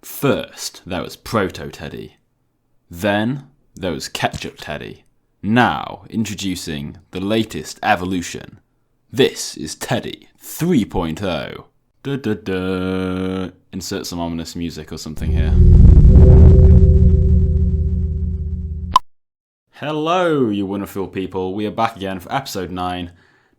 First, there was Proto Teddy. Then, there was Ketchup Teddy. Now, introducing the latest evolution. This is Teddy 3.0. Duh duh duh. Insert some ominous music or something here. Hello, you wonderful people. We are back again for episode 9.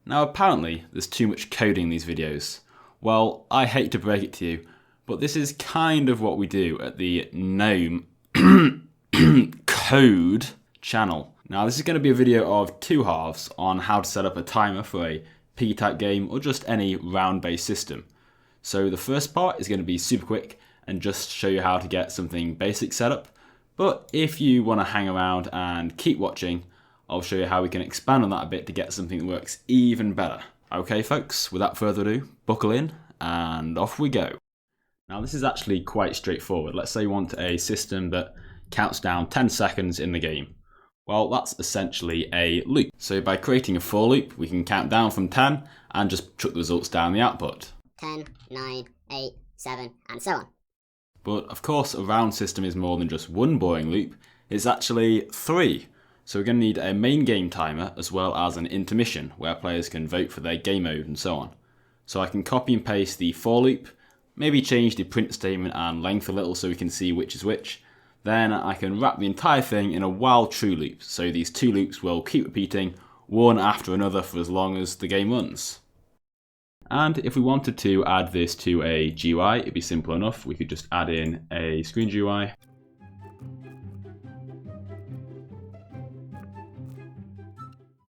Now, apparently, there's too much coding in these videos. Well, I hate to break it to you, but this is kind of what we do at the Gnome Code channel. Now, this is going to be a video of two halves on how to set up a timer for a P-type game or just any round-based system. So the first part is going to be super quick and just show you how to get something basic set up. But if you want to hang around and keep watching, I'll show you how we can expand on that a bit to get something that works even better. Okay folks, without further ado, buckle in and off we go. Now this is actually quite straightforward. Let's say you want a system that counts down 10 seconds in the game. Well, that's essentially a loop. So by creating a for loop, we can count down from 10 and just chuck the results down the output. 10, 9, 8, 7, and so on. But of course, a round system is more than just one boring loop. It's actually 3. So we're going to need a main game timer as well as an intermission where players can vote for their game mode and so on. So I can copy and paste the for loop, maybe change the print statement and length a little so we can see which is which. Then I can wrap the entire thing in a while true loop, so these two loops will keep repeating one after another for as long as the game runs. And if we wanted to add this to a GUI, it'd be simple enough. We could just add in a screen GUI.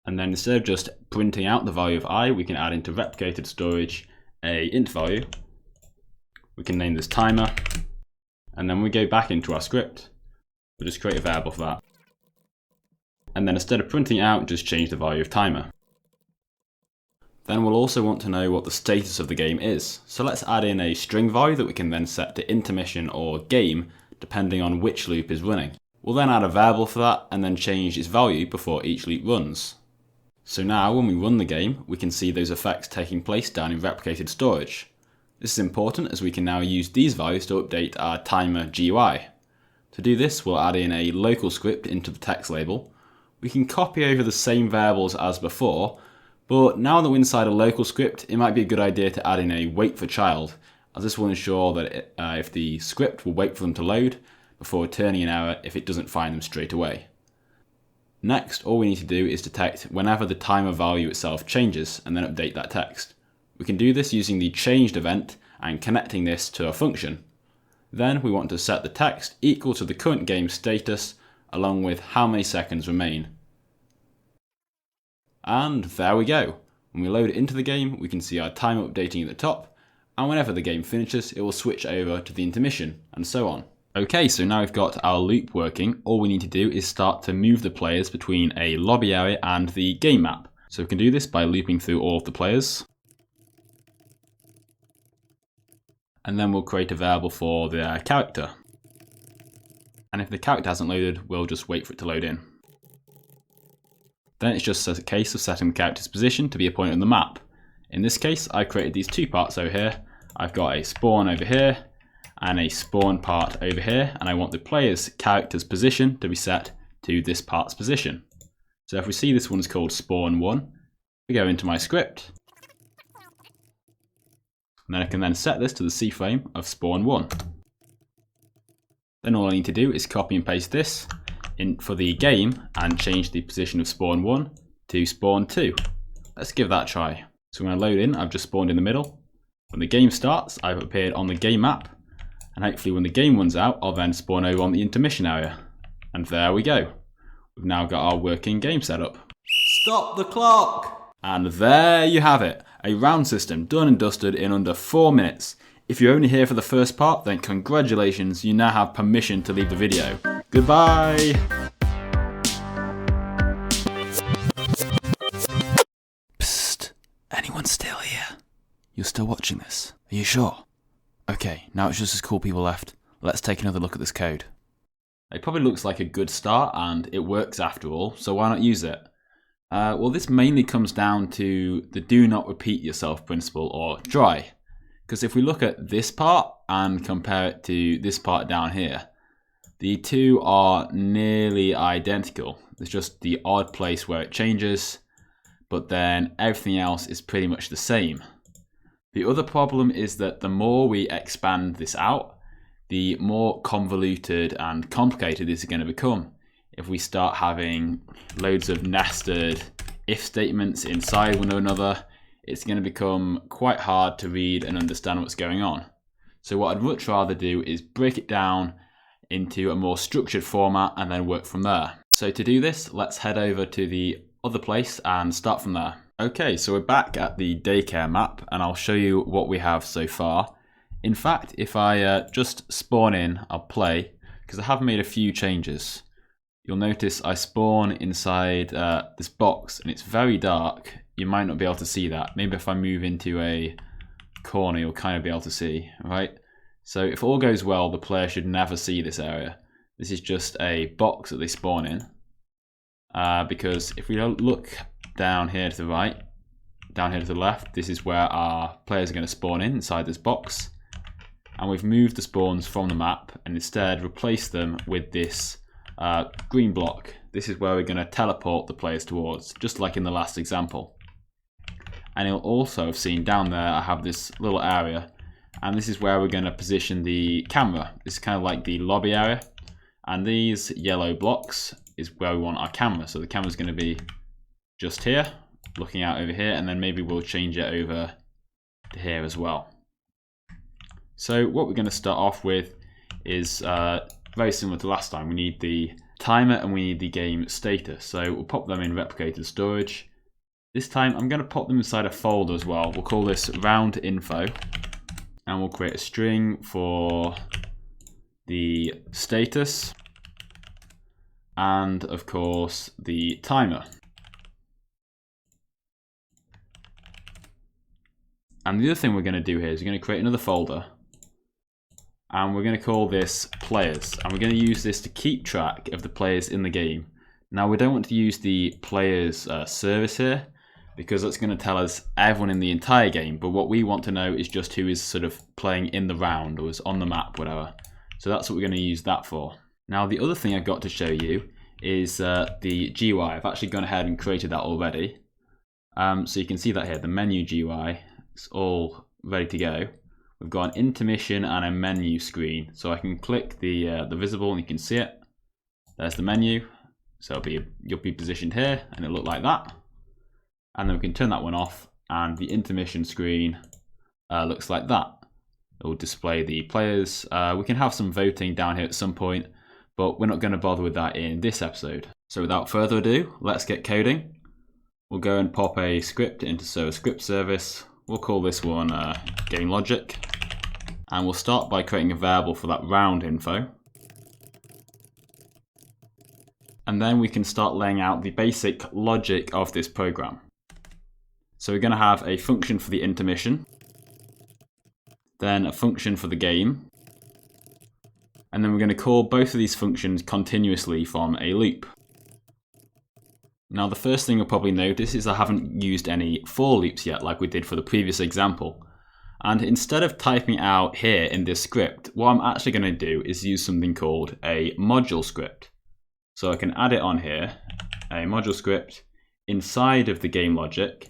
And then instead of just printing out the value of I, we can add into replicated storage a int value. We can name this timer. And then we go back into our script. We'll just create a variable for that. And then instead of printing it out, just change the value of timer. Then we'll also want to know what the status of the game is. So let's add in a string value that we can then set to intermission or game, depending on which loop is running. We'll then add a variable for that and then change its value before each loop runs. So now when we run the game, we can see those effects taking place down in replicated storage. This is important as we can now use these values to update our timer GUI. To do this, we'll add in a local script into the text label. We can copy over the same variables as before, but now that we're inside a local script, it might be a good idea to add in a wait for child, as this will ensure that if the script will wait for them to load before returning an error if it doesn't find them straight away. Next, all we need to do is detect whenever the timer value itself changes and then update that text. We can do this using the changed event and connecting this to a function. Then we want to set the text equal to the current game status along with how many seconds remain. And there we go. When we load it into the game, we can see our timer updating at the top, and whenever the game finishes, it will switch over to the intermission, and so on. Okay, so now we've got our loop working, all we need to do is start to move the players between a lobby area and the game map. So we can do this by looping through all of the players. And then we'll create a variable for their character. And if the character hasn't loaded, we'll just wait for it to load in. Then it's just a case of setting the character's position to be a point on the map. In this case, I created these two parts over here. I've got a spawn over here and a spawn part over here, and I want the player's character's position to be set to this part's position. So if we see this one's called spawn 1, we go into my script. And then I can then set this to the C frame of spawn 1. Then all I need to do is copy and paste this in for the game and change the position of spawn 1 to spawn 2. Let's give that a try. So when I load in, I've just spawned in the middle. When the game starts, I've appeared on the game map. And hopefully when the game runs out, I'll then spawn over on the intermission area. And there we go. We've now got our working game set up. Stop the clock! And there you have it. A round system done and dusted in under 4 minutes. If you're only here for the first part, then congratulations, you now have permission to leave the video. Goodbye! Psst, anyone still here? You're still watching this? Are you sure? Okay, now it's just as cool people left. Let's take another look at this code. It probably looks like a good start and it works after all, so why not use it? Well, this mainly comes down to the do not repeat yourself principle, or DRY. Because if we look at this part and compare it to this part down here, the two are nearly identical. There's just the odd place where it changes, but then everything else is pretty much the same. The other problem is that the more we expand this out, the more convoluted and complicated this is going to become. If we start having loads of nested if statements inside one another, it's going to become quite hard to read and understand what's going on. So what I'd much rather do is break it down into a more structured format and then work from there. So to do this, let's head over to the other place and start from there. Okay, so we're back at the Daycare map and I'll show you what we have so far. In fact, if I just spawn in, I'll play, because I have made a few changes. You'll notice I spawn inside this box and it's very dark. You might not be able to see that. Maybe if I move into a corner, you'll kind of be able to see, right? So if all goes well, the player should never see this area. This is just a box that they spawn in. Because if we don't look down here to the right, down here to the left, this is where our players are going to spawn in inside this box. And we've moved the spawns from the map and instead replaced them with this green block. This is where we're going to teleport the players towards, just like in the last example. And you'll also have seen down there I have this little area, and this is where we're going to position the camera. This is kind of like the lobby area, and these yellow blocks is where we want our camera. So the camera's going to be just here, looking out over here, and then maybe we'll change it over to here as well. So what we're going to start off with is very similar to last time. We need the timer and we need the game status. So we'll pop them in replicated storage. This time I'm going to pop them inside a folder as well. We'll call this round info, and we'll create a string for the status and of course the timer. And the other thing we're going to do here is we're going to create another folder, and we're going to call this players, and we're going to use this to keep track of the players in the game. Now we don't want to use the players service here, because that's going to tell us everyone in the entire game, but what we want to know is just who is sort of playing in the round or is on the map, whatever. So that's what we're going to use that for. Now the other thing I've got to show you is the GUI. I've actually gone ahead and created that already. So you can see that here, the menu GUI, it's all ready to go. We've got an intermission and a menu screen. So I can click the visible and you can see it. There's the menu. So you'll be positioned here and it'll look like that. And then we can turn that one off and the intermission screen looks like that. It will display the players. We can have some voting down here at some point, but we're not going to bother with that in this episode. So without further ado, let's get coding. We'll go and pop a script into server script service. We'll call this one game logic. And we'll start by creating a variable for that round info. And then we can start laying out the basic logic of this program. So we're going to have a function for the intermission, then a function for the game, and then we're going to call both of these functions continuously from a loop. Now the first thing you'll probably notice is I haven't used any for loops yet like we did for the previous example. And instead of typing it out here in this script, what I'm actually going to do is use something called a module script. So I can add it on here, a module script inside of the game logic.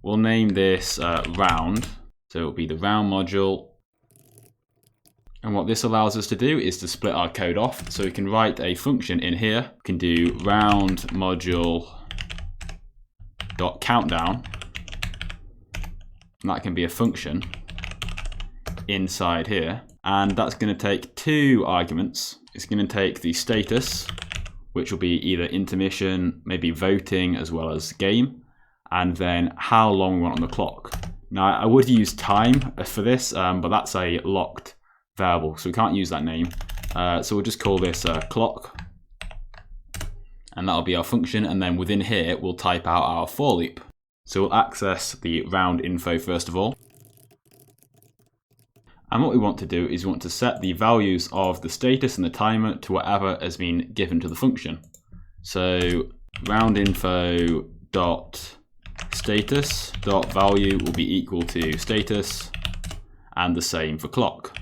We'll name this round, so it'll be the round module. And what this allows us to do is to split our code off. So we can write a function in here. We can do round module dot countdown. And that can be a function inside here. And that's going to take two arguments. It's going to take the status, which will be either intermission, maybe voting, as well as game. And then how long we want on the clock. Now I would use time for this, but that's a locked variable, so we can't use that name. So we'll just call this clock, and that'll be our function, and then within here we'll type out our for loop. So we'll access the round info first of all. And what we want to do is we want to set the values of the status and the timer to whatever has been given to the function. So round info dot status dot value will be equal to status, and the same for clock.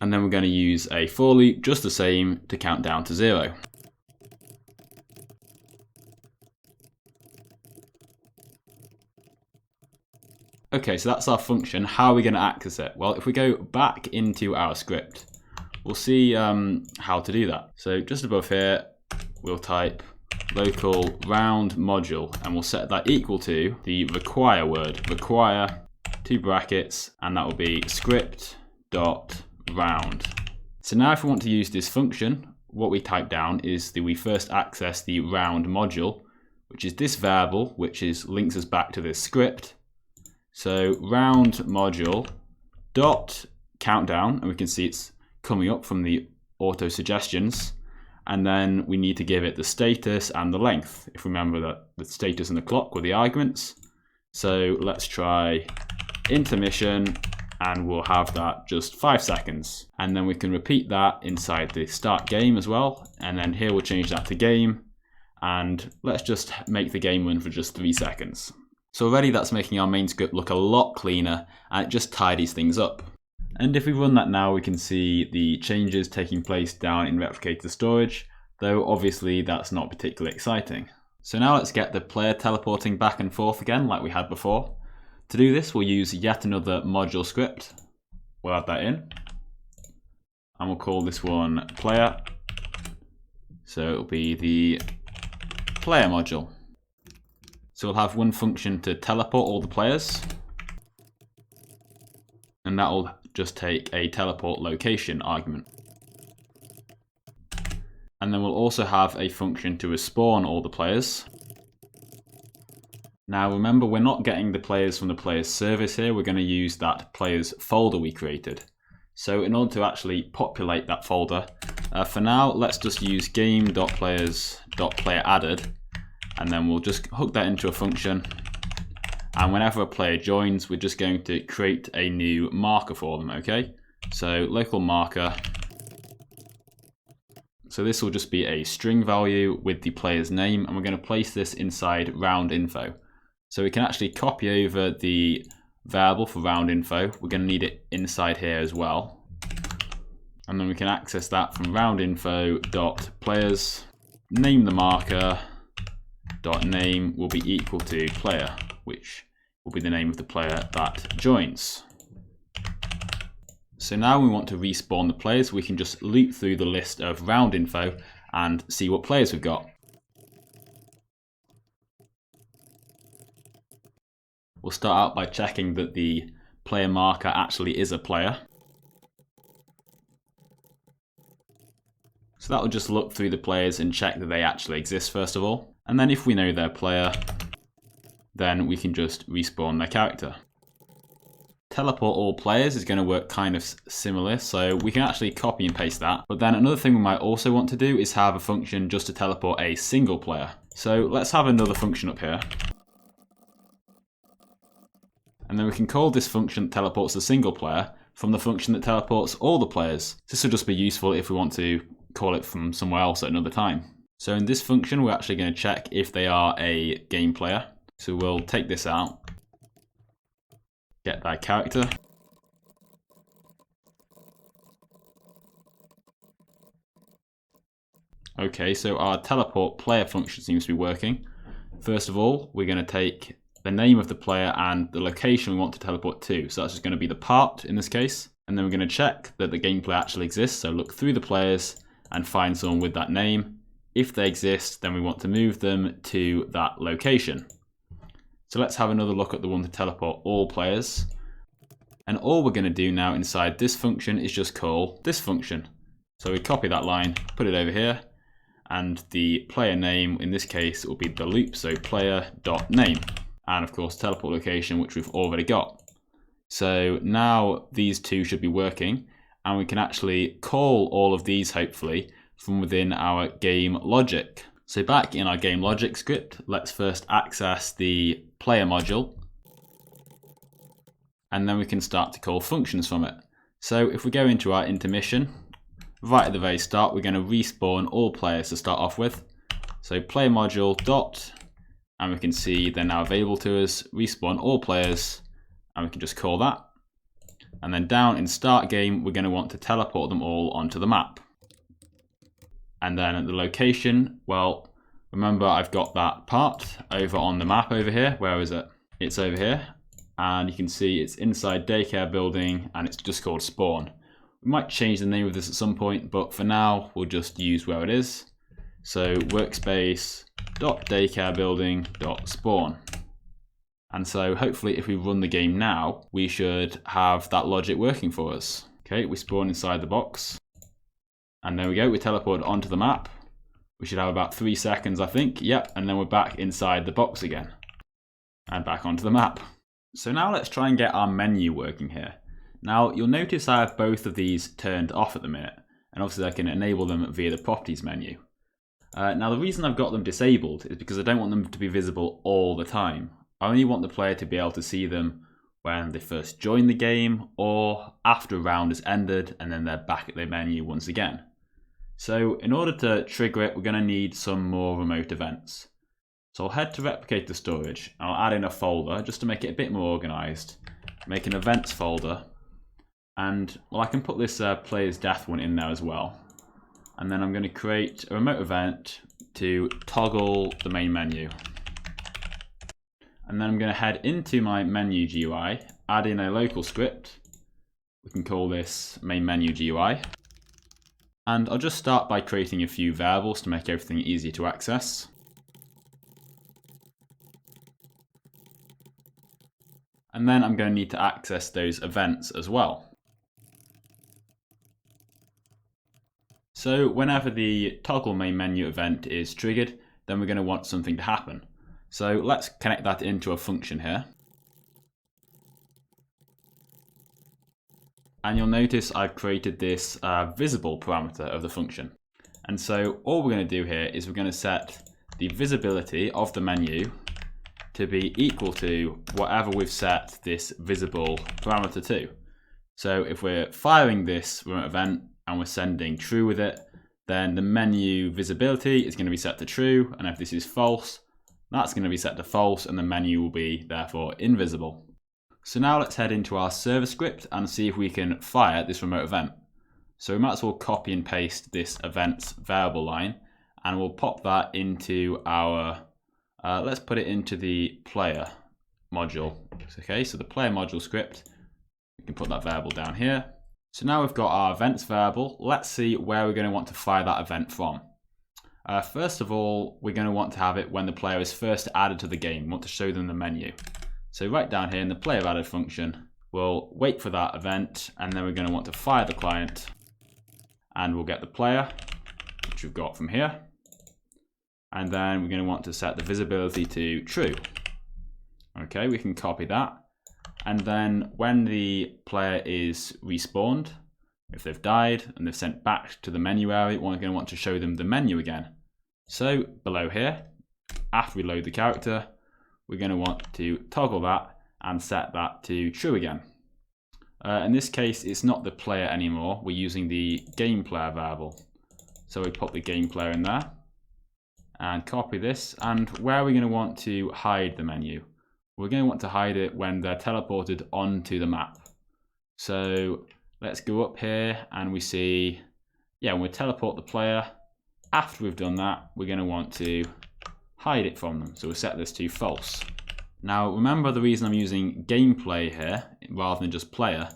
And then we're going to use a for loop just the same to count down to 0. Okay, so that's our function. How are we going to access it? Well, if we go back into our script, we'll see how to do that. So just above here, we'll type local round module, and we'll set that equal to the require word, require, 2 brackets, and that will be script.round. So now if we want to use this function, what we type down is that we first access the round module, which is this variable, which links us back to this script. So round module dot countdown, and we can see it's coming up from the auto suggestions. And then we need to give it the status and the length. If we remember that the status and the clock were the arguments. So let's try intermission, and we'll have that just 5 seconds. And then we can repeat that inside the start game as well. And then here we'll change that to game. And let's just make the game run for just 3 seconds. So already that's making our main script look a lot cleaner, and it just tidies things up. And if we run that now, we can see the changes taking place down in replicator storage, though obviously that's not particularly exciting. So now let's get the player teleporting back and forth again like we had before. To do this, we'll use yet another module script. We'll add that in, and we'll call this one player. So it'll be the player module. So we'll have one function to teleport all the players, and that will just take a teleport location argument. And then we'll also have a function to respawn all the players. Now remember, we're not getting the players from the players service here, we're going to use that players folder we created. So in order to actually populate that folder, for now let's just use game.players.playerAdded, and then we'll just hook that into a function. And whenever a player joins, we're just going to create a new marker for them, okay? So local marker. So this will just be a string value with the player's name, and we're going to place this inside round info. So we can actually copy over the variable for round info. We're going to need it inside here as well. And then we can access that from round info.players, name the marker, .name will be equal to player, which will be the name of the player that joins. So now we want to respawn the players. We can just loop through the list of round info and see what players we've got. We'll start out by checking that the player marker actually is a player. So that will just look through the players and check that they actually exist first of all. And then if we know their player, then we can just respawn their character. Teleport all players is going to work kind of similar, so we can actually copy and paste that. But then another thing we might also want to do is have a function just to teleport a single player. So let's have another function up here. And then we can call this function that teleports a single player from the function that teleports all the players. This will just be useful if we want to call it from somewhere else at another time. So in this function, we're actually going to check if they are a game player. So we'll take this out, get that character. Okay, so our teleport player function seems to be working. First of all, we're going to take the name of the player and the location we want to teleport to. So that's just going to be the part in this case. And then we're going to check that the game player actually exists. So look through the players and find someone with that name. If they exist, then we want to move them to that location. So let's have another look at the one to teleport all players. And all we're going to do now inside this function is just call this function. So we copy that line, put it over here, and the player name in this case will be the loop, so player.name. And of course teleport location, which we've already got. So now these two should be working, and we can actually call all of these hopefully from within our game logic. So back in our game logic script, let's first access the player module, and then we can start to call functions from it. So if we go into our intermission, right at the very start, we're going to respawn all players to start off with. So player module dot, and we can see they're now available to us, respawn all players, and we can just call that. And then down in start game, we're going to want to teleport them all onto the map. And then at the location, well, remember I've got that part over on the map over here. Where is it? It's over here. And you can see it's inside Daycare building and it's just called spawn. We might change the name of this at some point, but for now, we'll just use where it is. So workspace.daycarebuilding.spawn. And so hopefully if we run the game now, we should have that logic working for us. Okay, we spawn inside the box. And there we go, we teleported onto the map. We should have about 3 seconds, I think. Yep, and then we're back inside the box again. And back onto the map. So now let's try and get our menu working here. Now you'll notice I have both of these turned off at the minute. And obviously I can enable them via the properties menu. Now the reason I've got them disabled is because I don't want them to be visible all the time. I only want the player to be able to see them when they first join the game or after a round has ended and then they're back at their menu once again. So in order to trigger it, we're going to need some more remote events. So I'll head to replicate the storage. I'll add in a folder just to make it a bit more organized. Make an events folder. And well, I can put this player's death one in there as well. And then I'm going to create a remote event to toggle the main menu. And then I'm going to head into my menu GUI, add in a local script. We can call this main menu GUI. And I'll just start by creating a few variables to make everything easier to access. And then I'm going to need to access those events as well. So whenever the toggle main menu event is triggered, then we're going to want something to happen. So let's connect that into a function here. And you'll notice I've created this visible parameter of the function. And so all we're going to do here is we're going to set the visibility of the menu to be equal to whatever we've set this visible parameter to. So if we're firing this remote event and we're sending true with it, then the menu visibility is going to be set to true. And if this is false, that's going to be set to false and the menu will be therefore invisible. So now let's head into our server script and see if we can fire this remote event. So we might as well copy and paste this events variable line and we'll pop that into our, let's put it into the player module. Okay, so the player module script, we can put that variable down here. So now we've got our events variable. Let's see where we're going to want to fire that event from. First of all, we're going to want to have it when the player is first added to the game. We want to show them the menu. So right down here in the player added function, we'll wait for that event and then we're going to want to fire the client and we'll get the player, which we've got from here. And then we're going to want to set the visibility to true. Okay, we can copy that. And then when the player is respawned, if they've died and they've sent back to the menu area, we're going to want to show them the menu again. So below here, after we load the character, we're going to want to toggle that and set that to true again. In this case, it's not the player anymore. We're using the game player variable. So we put the game player in there and copy this. And where are we going to want to hide the menu? We're going to want to hide it when they're teleported onto the map. So let's go up here and we see, yeah, when we teleport the player, after we've done that, we're going to want to hide it from them. So we'll set this to false. Now remember the reason I'm using gameplay here rather than just player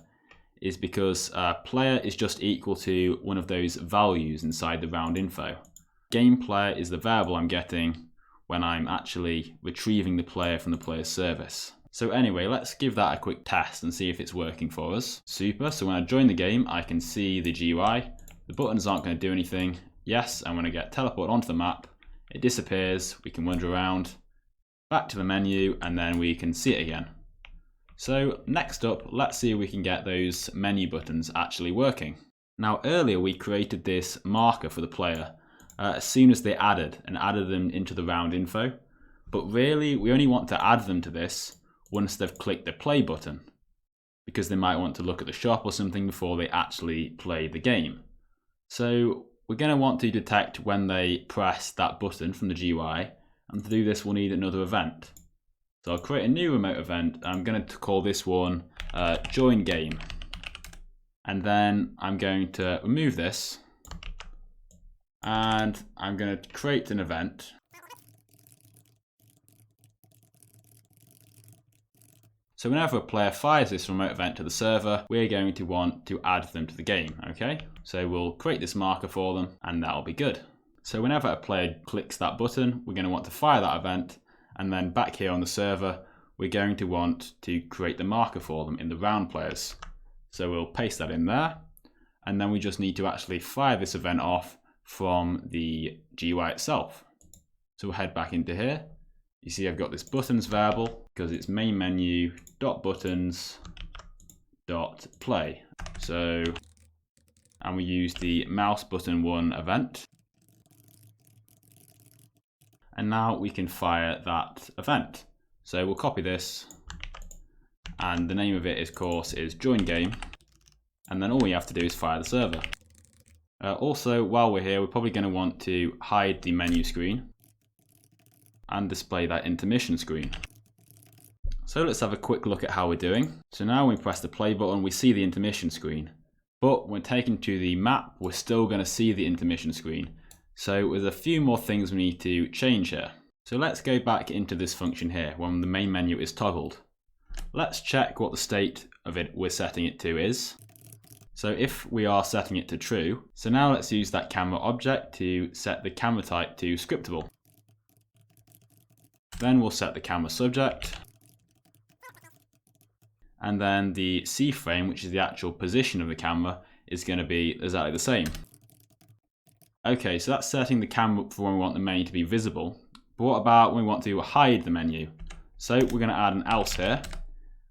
is because player is just equal to one of those values inside the round info. Gameplayer is the variable I'm getting when I'm actually retrieving the player from the player's service. So anyway, let's give that a quick test and see if it's working for us. Super, so when I join the game, I can see the GUI. The buttons aren't going to do anything. Yes, and when I get teleported onto the map, it disappears, we can wander around, back to the menu, and then we can see it again. So next up, let's see if we can get those menu buttons actually working. Now earlier we created this marker for the player as soon as they added them into the round info. But really, we only want to add them to this once they've clicked the play button, because they might want to look at the shop or something before they actually play the game. So we're going to want to detect when they press that button from the GUI, and to do this we'll need another event. So I'll create a new remote event. I'm going to call this one join game. And then I'm going to remove this. And I'm going to create an event. So whenever a player fires this remote event to the server, we're going to want to add them to the game, okay? So we'll create this marker for them and that'll be good. So whenever a player clicks that button, we're going to want to fire that event, and then back here on the server, we're going to want to create the marker for them in the round players. So we'll paste that in there, and then we just need to actually fire this event off from the GUI itself. So we'll head back into here. You see I've got this buttons variable because it's main menu .buttons .play. So, and we use the mouse button 1 event. And now we can fire that event. So we'll copy this, and the name of it, of course, is join game. And then all we have to do is fire the server. Also, while we're here, we're probably going to want to hide the menu screen and display that intermission screen. So let's have a quick look at how we're doing. So now when we press the play button, we see the intermission screen. But when taken to the map, we're still going to see the intermission screen. So there's a few more things we need to change here. So let's go back into this function here when the main menu is toggled. Let's check what the state of it we're setting it to is. So if we are setting it to true, so now let's use that camera object to set the camera type to scriptable. Then we'll set the camera subject. And then the C frame, which is the actual position of the camera, is going to be exactly the same. Okay, so that's setting the camera for when we want the menu to be visible. But what about when we want to hide the menu? So we're going to add an else here.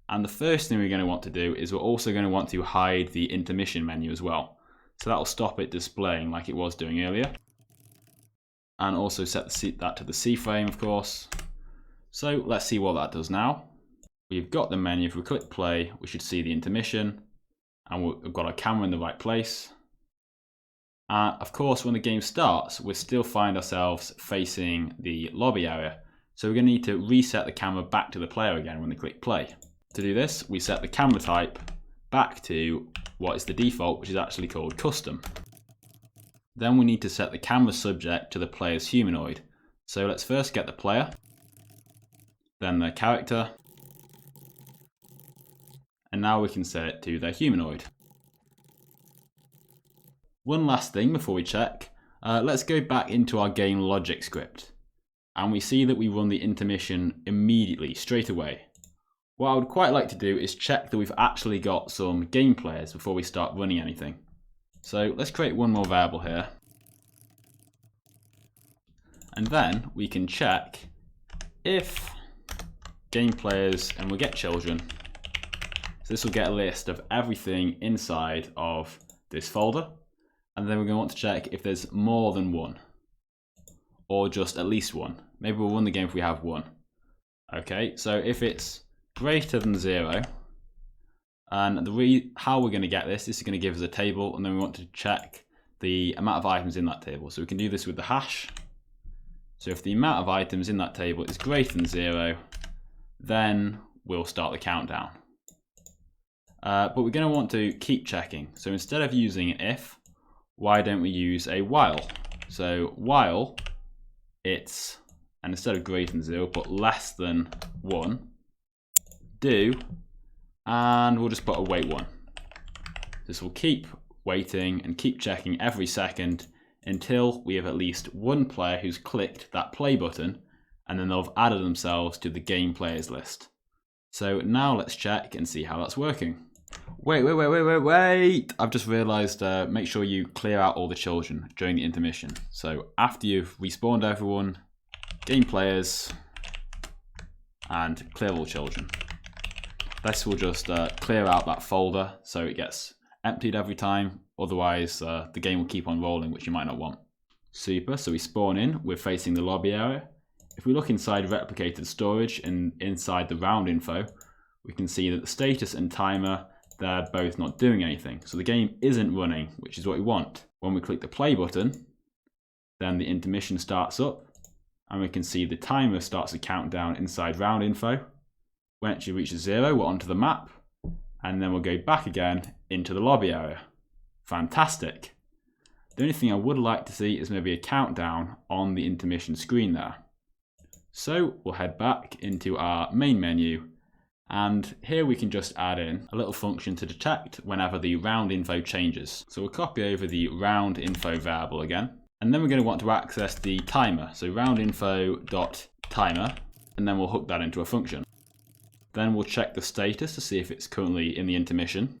And the first thing we're going to want to do is we're also going to want to hide the intermission menu as well. So that will stop it displaying like it was doing earlier. And also set that to the C frame, of course. So let's see what that does now. We've got the menu. If we click play, we should see the intermission. And we've got our camera in the right place. Of course, when the game starts, we still find ourselves facing the lobby area. So we're going to need to reset the camera back to the player again when they click play. To do this, we set the camera type back to what is the default, which is actually called custom. Then we need to set the camera subject to the player's humanoid. So let's first get the player, then their character, and now we can set it to their humanoid. One last thing before we check, let's go back into our game logic script. And we see that we run the intermission immediately, straight away. What I would quite like to do is check that we've actually got some game players before we start running anything. So let's create one more variable here. And then we can check if game players, and we'll get children. So this will get a list of everything inside of this folder. And then we're going to want to check if there's more than one, or just at least one. Maybe we'll run the game if we have one. Okay, so if it's greater than 0, and how we're going to get this is going to give us a table, and then we want to check the amount of items in that table. So we can do this with the hash. So if the amount of items in that table is greater than 0, then we'll start the countdown. But we're going to want to keep checking. So instead of using an if, why don't we use a while? So while it's, and instead of greater than 0, but less than 1, do, and we'll just put a wait 1. This will keep waiting and keep checking every second until we have at least one player who's clicked that play button, and then they'll have added themselves to the game players list. So now let's check and see how that's working. Wait. I've just realized, make sure you clear out all the children during the intermission. So after you've respawned everyone, game players, and clear all children. This will just clear out that folder so it gets emptied every time. Otherwise, the game will keep on rolling, which you might not want. Super, so we spawn in, we're facing the lobby area. If we look inside replicated storage and inside the round info, we can see that the status and timer, they're both not doing anything. So the game isn't running, which is what we want. When we click the play button, then the intermission starts up and we can see the timer starts to count down inside round info. When it reaches 0, we're onto the map, and then we'll go back again into the lobby area. Fantastic. The only thing I would like to see is maybe a countdown on the intermission screen there. So we'll head back into our main menu, and here we can just add in a little function to detect whenever the round info changes. So we'll copy over the round info variable again, and then we're going to want to access the timer. So roundinfo.timer, and then we'll hook that into a function. Then we'll check the status to see if it's currently in the intermission.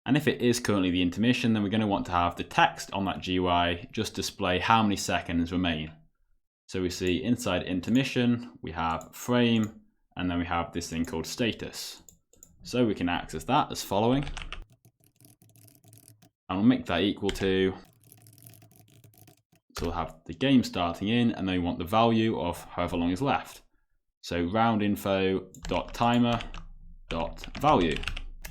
And if it is currently the intermission, then we're going to want to have the text on that GUI just display how many seconds remain. So we see inside intermission, we have frame, and then we have this thing called status. So we can access that as following. And we'll make that equal to, so we'll have the game starting in, and then we want the value of however long is left. So roundinfo.timer.value.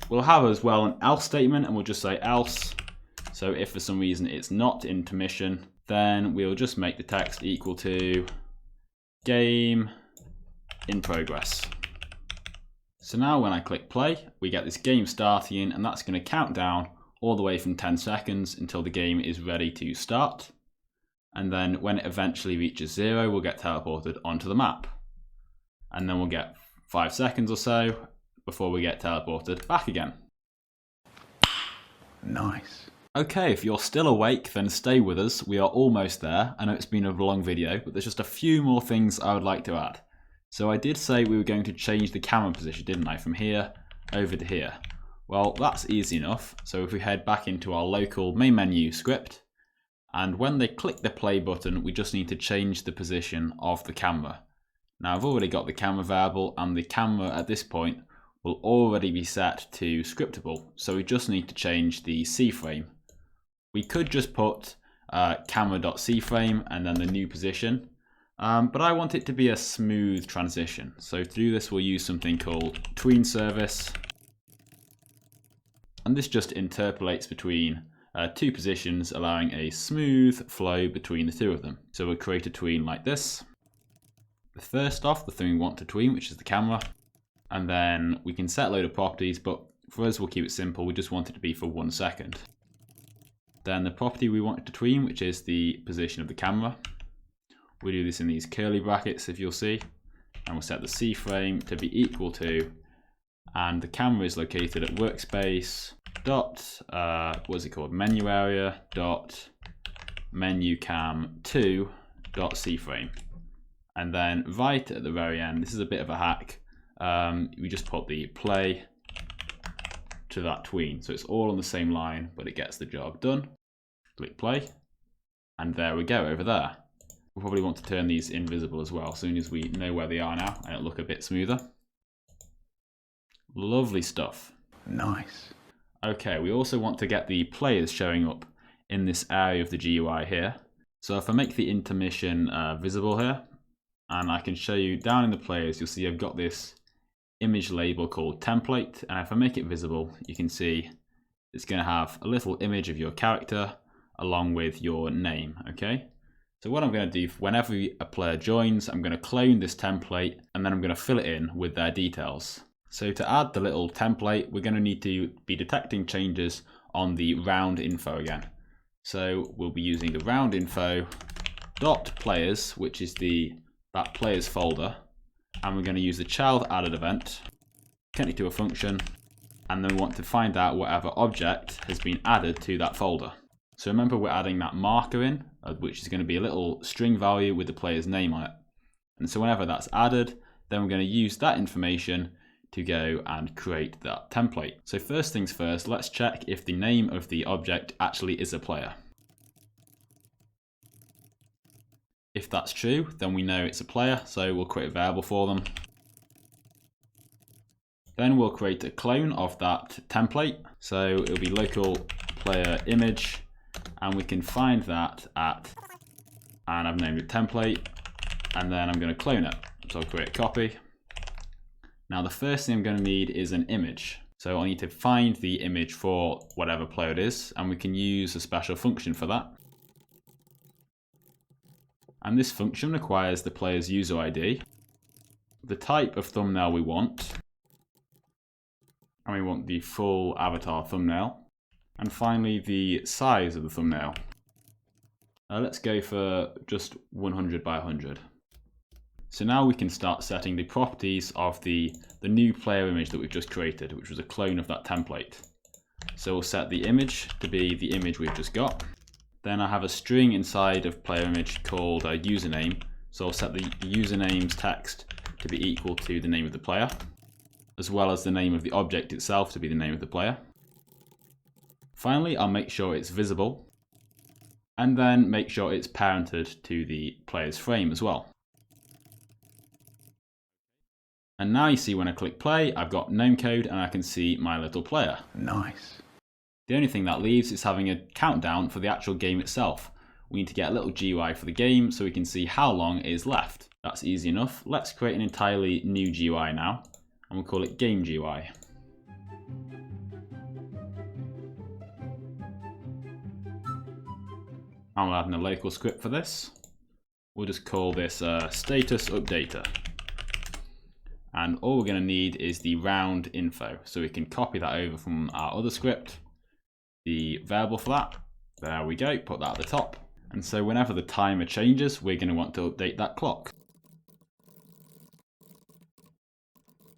We'll have as well an else statement, and we'll just say else. So if for some reason it's not intermission, then we'll just make the text equal to game in progress. So now when I click play, we get this game starting, and that's going to count down all the way from 10 seconds until the game is ready to start. And then when it eventually reaches 0, we'll get teleported onto the map. And then we'll get 5 seconds or so before we get teleported back again. Nice. Okay, if you're still awake, then stay with us. We are almost there. I know it's been a long video, but there's just a few more things I would like to add. So I did say we were going to change the camera position, didn't I? From here over to here. Well, that's easy enough. So if we head back into our local main menu script, and when they click the play button, we just need to change the position of the camera. Now I've already got the camera variable, and the camera at this point will already be set to scriptable. So we just need to change the C frame. We could just put camera.cframe and then the new position, but I want it to be a smooth transition. So to do this, we'll use something called tween service. And this just interpolates between two positions, allowing a smooth flow between the two of them. So we'll create a tween like this. First off, the thing we want to tween, which is the camera. And then we can set a load of properties, but for us, we'll keep it simple. We just want it to be for 1 second. Then the property we want it to tween, which is the position of the camera. We do this in these curly brackets, if you'll see. And we'll set the C frame to be equal to, and the camera is located at workspace dot, what's it called? Menu area dot menu cam 2 dot C frame. And then right at the very end, this is a bit of a hack. We just put the play to that tween. So it's all on the same line, but it gets the job done. Click play. And there we go over there. We'll probably want to turn these invisible as well, as soon as we know where they are now, and it'll look a bit smoother. Lovely stuff. Nice. Okay, we also want to get the players showing up in this area of the GUI here. So if I make the intermission visible here, and I can show you down in the players, you'll see I've got this image label called template, and if I make it visible, you can see it's going to have a little image of your character along with your name. Okay, so what I'm going to do, whenever a player joins, I'm going to clone this template, and then I'm going to fill it in with their details. So to add the little template, we're going to need to be detecting changes on the round info again. So we'll be using the round info dot players, which is that players folder, and we're going to use the child added event, connect it to a function, and then we want to find out whatever object has been added to that folder. So remember, we're adding that marker in, which is going to be a little string value with the player's name on it. And so whenever that's added, then we're going to use that information to go and create that template. So first things first, let's check if the name of the object actually is a player. If that's true, then we know it's a player, so we'll create a variable for them. Then we'll create a clone of that template. So it'll be local player image, and we can find that at, and I've named it template, and then I'm going to clone it. So I'll create a copy. Now the first thing I'm going to need is an image. So I need to find the image for whatever player it is, and we can use a special function for that. And this function requires the player's user ID, the type of thumbnail we want, and we want the full avatar thumbnail, and finally the size of the thumbnail. Let's go for just 100 by 100. So now we can start setting the properties of the new player image that we've just created, which was a clone of that template. So we'll set the image to be the image we've just got. Then I have a string inside of player image called username. So I'll set the username's text to be equal to the name of the player, as well as the name of the object itself to be the name of the player. Finally, I'll make sure it's visible, and then make sure it's parented to the player's frame as well. And now you see when I click play, I've got GnomeCode and I can see my little player. Nice. The only thing that leaves is having a countdown for the actual game itself. We need to get a little GUI for the game so we can see how long is left. That's easy enough. Let's create an entirely new GUI now, and we'll call it Game GUI. And we'll add in a local script for this. We'll just call this status updater. And all we're going to need is the round info. So we can copy that over from our other script, the variable for that. There we go, put that at the top. And so whenever the timer changes, we're going to want to update that clock.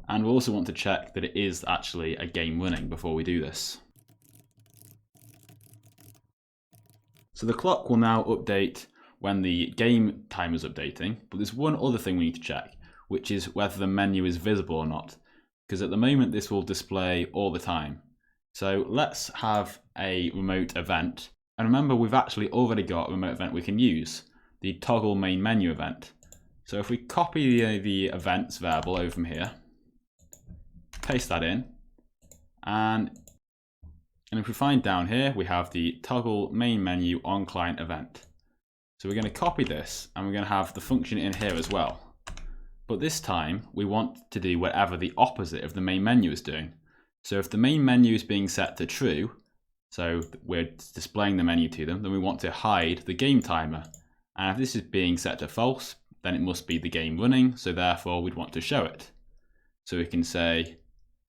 And we'll also want to check that it is actually a game running before we do this. So the clock will now update when the game timer is updating, but there's one other thing we need to check, which is whether the menu is visible or not, because at the moment this will display all the time. So let's have a remote event, and remember we've actually already got a remote event we can use, the toggle main menu event. So if we copy the events variable over from here, paste that in, and if we find down here we have the toggle main menu on client event. So we're going to copy this and we're going to have the function in here as well. But this time we want to do whatever the opposite of the main menu is doing. So if the main menu is being set to true, so we're displaying the menu to them, then we want to hide the game timer. And if this is being set to false, then it must be the game running, so therefore we'd want to show it. So we can say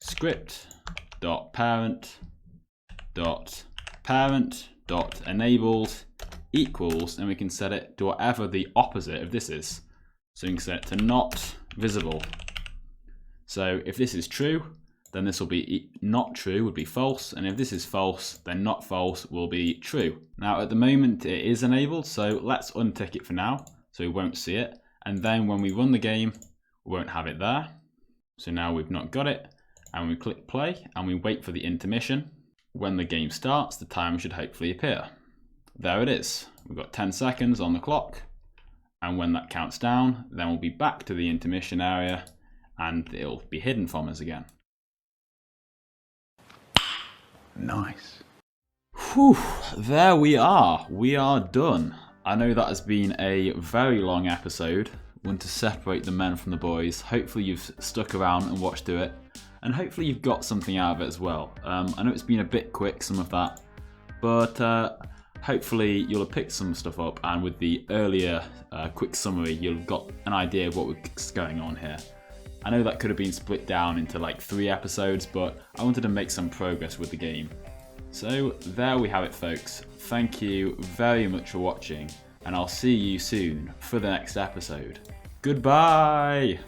script.parent.enabled equals, and we can set it to whatever the opposite of this is. So we can set it to not visible. So if this is true, then this will be not true, would be false. And if this is false, then not false will be true. Now at the moment it is enabled, so let's untick it for now, so we won't see it. And then when we run the game, we won't have it there. So now we've not got it. And we click play and we wait for the intermission. When the game starts, the timer should hopefully appear. There it is. We've got 10 seconds on the clock. And when that counts down, then we'll be back to the intermission area and it'll be hidden from us again. Nice. Whew, there we are. We are done. I know that has been a very long episode, one to separate the men from the boys. Hopefully you've stuck around and watched through it, and hopefully you've got something out of it as well. I know it's been a bit quick, some of that, but hopefully you'll have picked some stuff up, and with the earlier quick summary, you'll have got an idea of what's going on here. I know that could have been split down into like 3 episodes, but I wanted to make some progress with the game. So there we have it, folks. Thank you very much for watching, and I'll see you soon for the next episode. Goodbye!